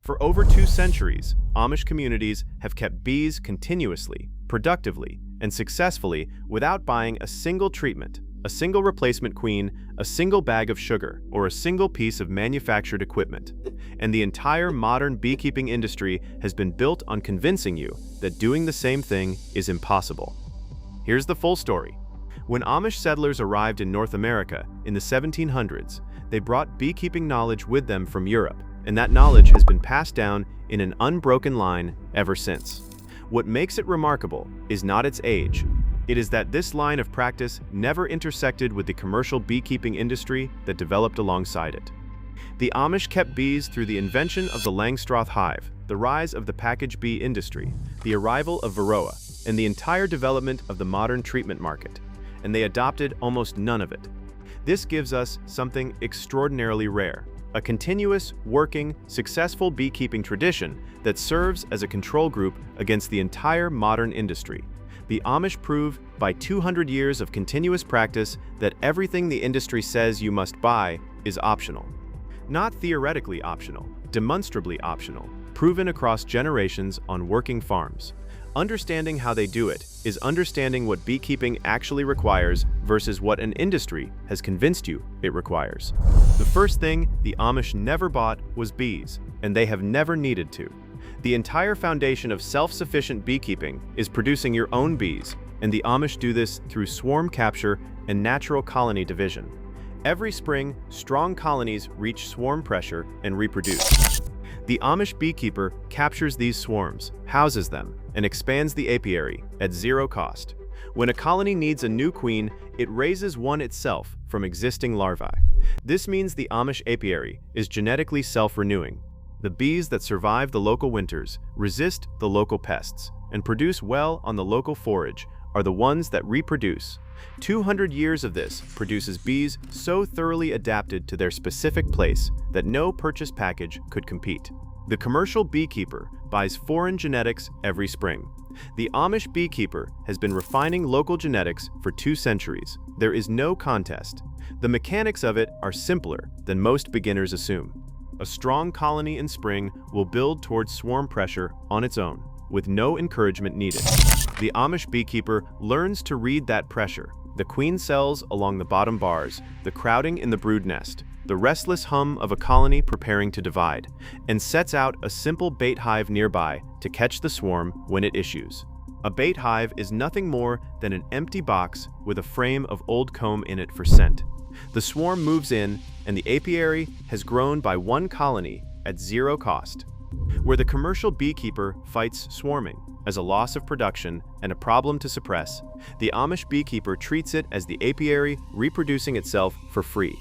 For over 2 centuries, Amish communities have kept bees continuously, productively, and successfully without buying a single treatment, a single replacement queen, a single bag of sugar, or a single piece of manufactured equipment. And the entire modern beekeeping industry has been built on convincing you that doing the same thing is impossible. Here's the full story. When Amish settlers arrived in North America in the 1700s, they brought beekeeping knowledge with them from Europe, and that knowledge has been passed down in an unbroken line ever since. What makes it remarkable is not its age. It is that this line of practice never intersected with the commercial beekeeping industry that developed alongside it. The Amish kept bees through the invention of the Langstroth hive, the rise of the package bee industry, the arrival of Varroa, and the entire development of the modern treatment market, and they adopted almost none of it. This gives us something extraordinarily rare, a continuous, working, successful beekeeping tradition that serves as a control group against the entire modern industry. The Amish prove by 200 years of continuous practice that everything the industry says you must buy is optional. Not theoretically optional, demonstrably optional, proven across generations on working farms. Understanding how they do it is understanding what beekeeping actually requires versus what an industry has convinced you it requires. The first thing the Amish never bought was bees, and they have never needed to. The entire foundation of self-sufficient beekeeping is producing your own bees, and the Amish do this through swarm capture and natural colony division. Every spring, strong colonies reach swarm pressure and reproduce. The Amish beekeeper captures these swarms, houses them, and expands the apiary at zero cost. When a colony needs a new queen, it raises one itself from existing larvae. This means the Amish apiary is genetically self-renewing. The bees that survive the local winters, resist the local pests, and produce well on the local forage are the ones that reproduce. 200 years of this produces bees so thoroughly adapted to their specific place that no purchase package could compete. The commercial beekeeper buys foreign genetics every spring. The Amish beekeeper has been refining local genetics for 2 centuries. There is no contest. The mechanics of it are simpler than most beginners assume. A strong colony in spring will build towards swarm pressure on its own, with no encouragement needed. The Amish beekeeper learns to read that pressure, the queen cells along the bottom bars, the crowding in the brood nest, the restless hum of a colony preparing to divide, and sets out a simple bait hive nearby to catch the swarm when it issues. A bait hive is nothing more than an empty box with a frame of old comb in it for scent. The swarm moves in, and the apiary has grown by one colony at zero cost. Where the commercial beekeeper fights swarming as a loss of production and a problem to suppress, the Amish beekeeper treats it as the apiary reproducing itself for free.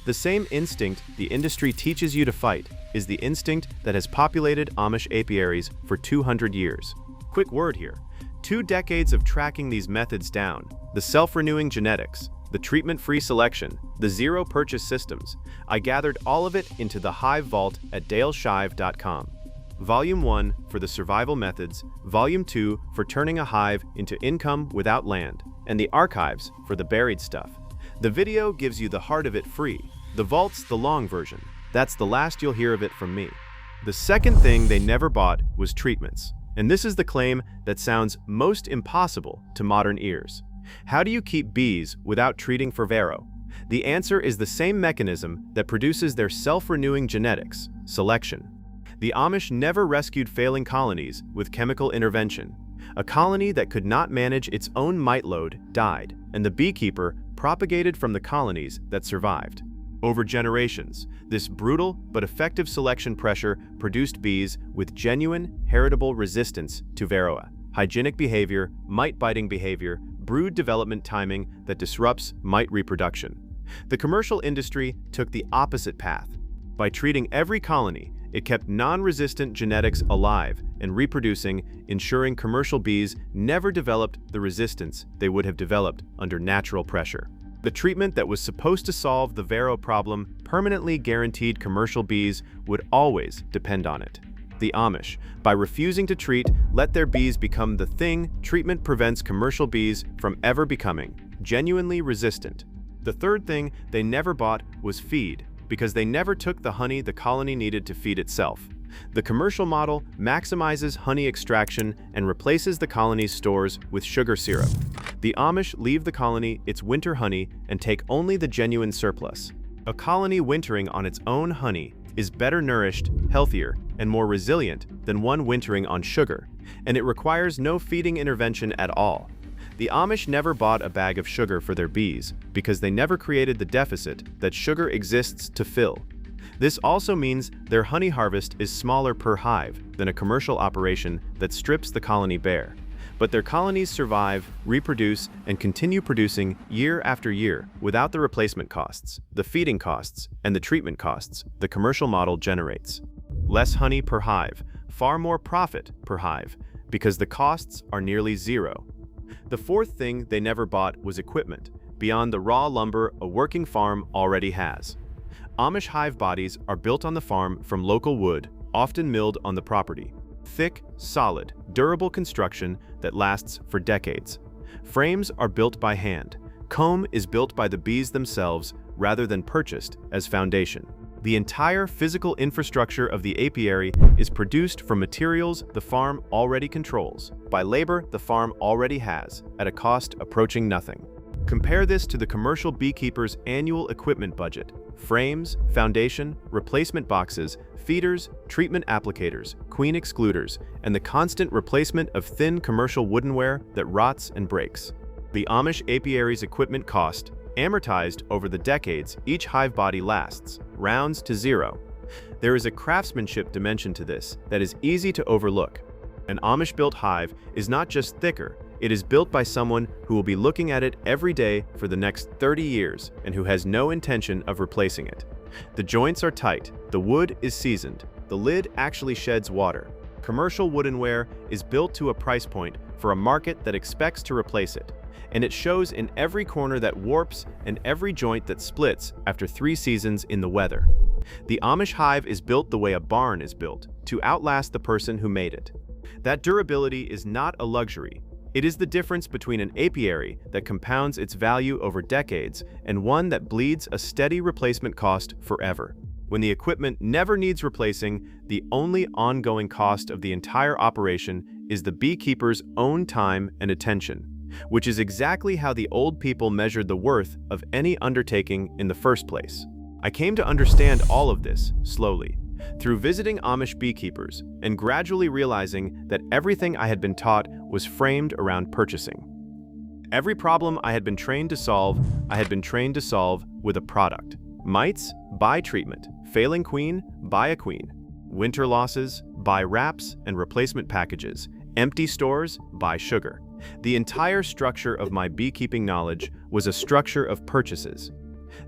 The same instinct the industry teaches you to fight is the instinct that has populated Amish apiaries for 200 years. Quick word here. 2 decades of tracking these methods down, the self-renewing genetics, the treatment-free selection, the zero-purchase systems, I gathered all of it into the Hive Vault at daleshive.com. Volume 1 for the survival methods, Volume 2 for turning a hive into income without land, and the archives for the buried stuff. The video gives you the heart of it free. The Vault's the long version. That's the last you'll hear of it from me. The second thing they never bought was treatments. And this is the claim that sounds most impossible to modern ears. How do you keep bees without treating for Varroa? The answer is the same mechanism that produces their self-renewing genetics, selection. The Amish never rescued failing colonies with chemical intervention. A colony that could not manage its own mite load died, and the beekeeper propagated from the colonies that survived. Over generations, this brutal but effective selection pressure produced bees with genuine, heritable resistance to Varroa, hygienic behavior, mite-biting behavior, brood development timing that disrupts mite reproduction. The commercial industry took the opposite path. By treating every colony, it kept non-resistant genetics alive and reproducing, ensuring commercial bees never developed the resistance they would have developed under natural pressure. The treatment that was supposed to solve the Varroa problem permanently guaranteed commercial bees would always depend on it. The Amish, by refusing to treat, let their bees become the thing treatment prevents commercial bees from ever becoming, genuinely resistant. The third thing they never bought was feed, because they never took the honey the colony needed to feed itself. The commercial model maximizes honey extraction and replaces the colony's stores with sugar syrup. The Amish leave the colony its winter honey and take only the genuine surplus. A colony wintering on its own honey is better nourished, healthier, and more resilient than one wintering on sugar, and it requires no feeding intervention at all. The Amish never bought a bag of sugar for their bees because they never created the deficit that sugar exists to fill. This also means their honey harvest is smaller per hive than a commercial operation that strips the colony bare. But their colonies survive, reproduce, and continue producing year after year without the replacement costs, the feeding costs, and the treatment costs the commercial model generates. Less honey per hive, far more profit per hive, because the costs are nearly zero. The fourth thing they never bought was equipment, beyond the raw lumber a working farm already has. Amish hive bodies are built on the farm from local wood, often milled on the property. Thick, solid, durable construction that lasts for decades. Frames are built by hand. Comb is built by the bees themselves rather than purchased as foundation. The entire physical infrastructure of the apiary is produced from materials the farm already controls, by labor the farm already has, at a cost approaching nothing. Compare this to the commercial beekeeper's annual equipment budget: frames, foundation, replacement boxes, feeders, treatment applicators, queen excluders, and the constant replacement of thin commercial woodenware that rots and breaks. The Amish apiary's equipment cost, amortized over the decades each hive body lasts, rounds to zero. There is a craftsmanship dimension to this that is easy to overlook. An Amish-built hive is not just thicker, it is built by someone who will be looking at it every day for the next 30 years and who has no intention of replacing it. The joints are tight, the wood is seasoned, the lid actually sheds water. Commercial woodenware is built to a price point for a market that expects to replace it, and it shows in every corner that warps and every joint that splits after 3 seasons in the weather. The Amish hive is built the way a barn is built, to outlast the person who made it. That durability is not a luxury. It is the difference between an apiary that compounds its value over decades and one that bleeds a steady replacement cost forever. When the equipment never needs replacing, the only ongoing cost of the entire operation is the beekeeper's own time and attention, which is exactly how the old people measured the worth of any undertaking in the first place. I came to understand all of this slowly, through visiting Amish beekeepers and gradually realizing that everything I had been taught was framed around purchasing. Every problem I had been trained to solve, with a product. Mites? Buy treatment. Failing queen? Buy a queen. Winter losses? Buy wraps and replacement packages. Empty stores? Buy sugar. The entire structure of my beekeeping knowledge was a structure of purchases.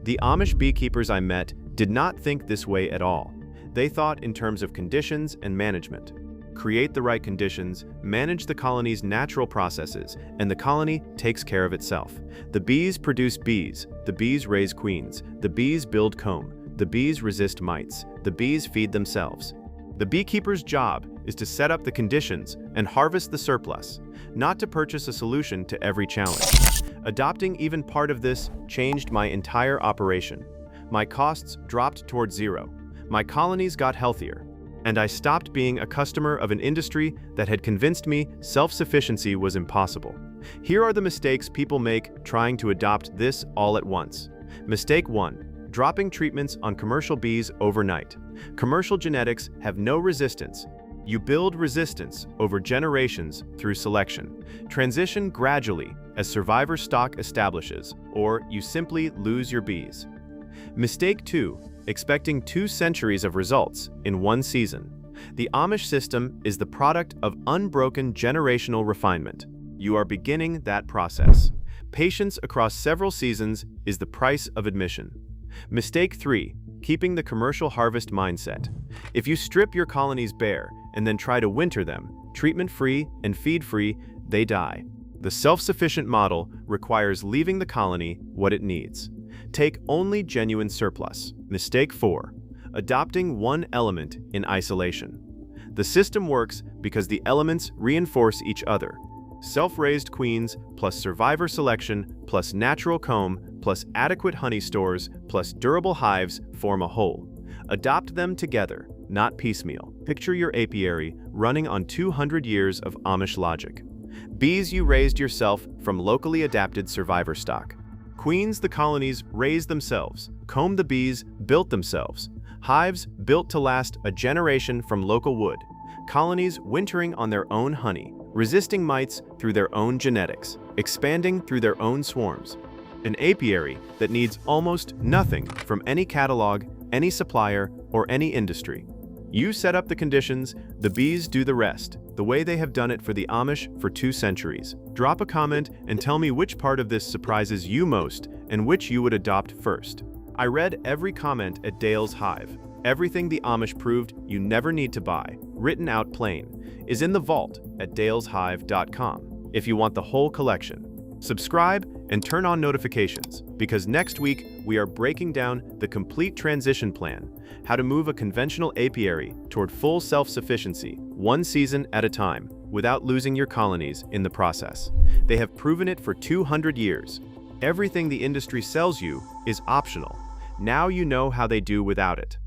The Amish beekeepers I met did not think this way at all. They thought in terms of conditions and management. Create the right conditions, manage the colony's natural processes, and the colony takes care of itself. The bees produce bees, the bees raise queens, the bees build comb, the bees resist mites, the bees feed themselves. The beekeeper's job is to set up the conditions and harvest the surplus, not to purchase a solution to every challenge. Adopting even part of this changed my entire operation. My costs dropped toward zero. My colonies got healthier, and I stopped being a customer of an industry that had convinced me self-sufficiency was impossible. Here are the mistakes people make trying to adopt this all at once. Mistake 1. Dropping treatments on commercial bees overnight. Commercial genetics have no resistance. You build resistance over generations through selection. Transition gradually as survivor stock establishes, or you simply lose your bees. Mistake 2. Expecting 2 centuries of results in 1 season. The Amish system is the product of unbroken generational refinement. You are beginning that process. Patience across several seasons is the price of admission. Mistake 3. Keeping the commercial harvest mindset. If you strip your colonies bare and then try to winter them, treatment-free and feed-free, they die. The self-sufficient model requires leaving the colony what it needs. Take only genuine surplus. Mistake 4. Adopting one element in isolation. The system works because the elements reinforce each other. Self-raised queens plus survivor selection plus natural comb plus adequate honey stores plus durable hives form a whole. Adopt them together, not piecemeal. Picture your apiary running on 200 years of Amish logic. Bees you raised yourself from locally adapted survivor stock. Queens the colonies raised themselves, combed the bees, built themselves. Hives built to last a generation from local wood. Colonies wintering on their own honey, resisting mites through their own genetics, expanding through their own swarms. An apiary that needs almost nothing from any catalog, any supplier, or any industry. You set up the conditions, the bees do the rest, the way they have done it for the Amish for 2 centuries. Drop a comment and tell me which part of this surprises you most and which you would adopt first. I read every comment at Dale's Hive. Everything the Amish proved you never need to buy, written out plain, is in the vault at daleshive.com if you want the whole collection. Subscribe and turn on notifications, because next week we are breaking down the complete transition plan, how to move a conventional apiary toward full self-sufficiency, 1 season at a time, without losing your colonies in the process. They have proven it for 200 years. Everything the industry sells you is optional. Now you know how they do without it.